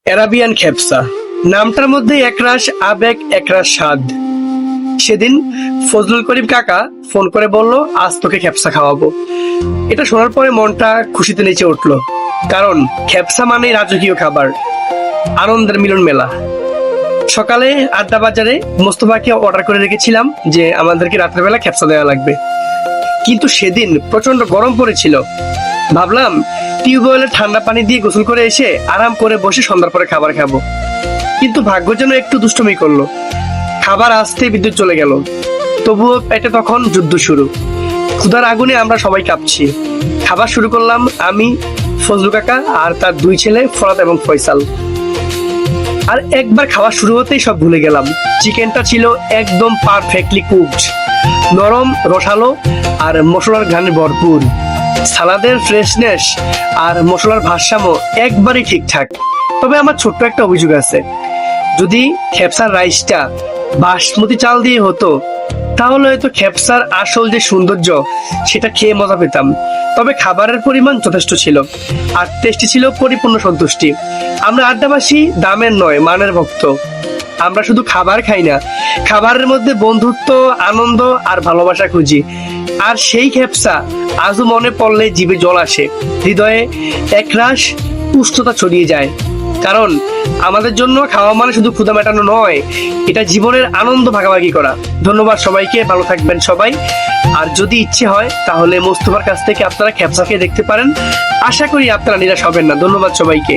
Arabian খেপসা নামটার মধ্যে একরাশ আবেগ একরাশ স্বাদ। সেদিন ফজলুল করিম কাকা ফোন করে বলল, আজ তোকে খেপসা খাওয়াবো। এটা শোনার পরে মনটা খুশিতে নেচে উঠলো, কারণ খেপসা মানে রাজকীয় খাবার, আনন্দের মিলন মেলা। সকালে আড্ডা বাজারে মোস্তফাকে অর্ডার করে রেখেছিলাম যে আমাদেরকে রাত্রেবেলা খেপসা দেওয়া লাগবে, কিন্তু সেদিন প্রচন্ড গরম পড়েছিল। ভাবলাম টিউবওয়েলের ঠান্ডা পানি দিয়ে গোসল করে এসে আরাম করে বসে সন্ধ্যার পরে খাবার খাবো, কিন্তু ভাগ্য যেন একটু দুষ্টুমি করলো। খাবার আসতে বিদ্যুৎ চলে গেল, তবুও পেটে তখন যুদ্ধ শুরু। ক্ষুধার আগুনে আমরা সবাই কাঁপছি। খাবার শুরু করলাম আমি, ফজলু কাকা আর তার দুই ছেলে ফরাদ এবং ফয়সাল। আর একবার খাওয়া শুরু হতেই সব ভুলে গেলাম। চিকেনটা ছিল একদম পারফেক্টলি কুকড, নরম রসালো আর মশলার ঘ্রাণে ভরপুর। সালাদের ফ্রেশনেস আর মশলার ভারসাম্য একবারই ঠিকঠাক। তবে আমার ছোট্ট একটা অভিযোগ আছে, যদি খেপসার রাইসটা বাসমতি চাল দিয়ে হতো তাহলে হয়তো খেপসার আসল যে সৌন্দর্য সেটা খেয়ে মজা পেতাম। তবে খাবারের পরিমাণ যথেষ্ট ছিল আর টেস্টি ছিল পরিপূর্ণ সন্তুষ্টি। আমরা আড্ডাবাসী দামের নয় মানের ভক্ত। আমরা শুধু খাবার খাই না, খাবারের মধ্যে বন্ধুত্ব, আনন্দ আর ভালোবাসা খুঁজি। আর সেই খেপসা আজও মনে পড়লে জিভে জল আসে, হৃদয়ে একরাশ উষ্ণতা ছড়িয়ে যায়। কারণ আমাদের জন্য খাওয়া মানে শুধু ক্ষুধা মেটানো নয়, এটা জীবনের আনন্দ ভাগাভাগি করা। ধন্যবাদ সবাইকে, ভালো থাকবেন সবাই। আর যদি ইচ্ছে হয় তাহলে মোস্তফার কাছ থেকে আপনারা খেপসা খেয়ে দেখতে পারেন। আশা করি আপনারা নিরাশ হবেন না। ধন্যবাদ সবাইকে।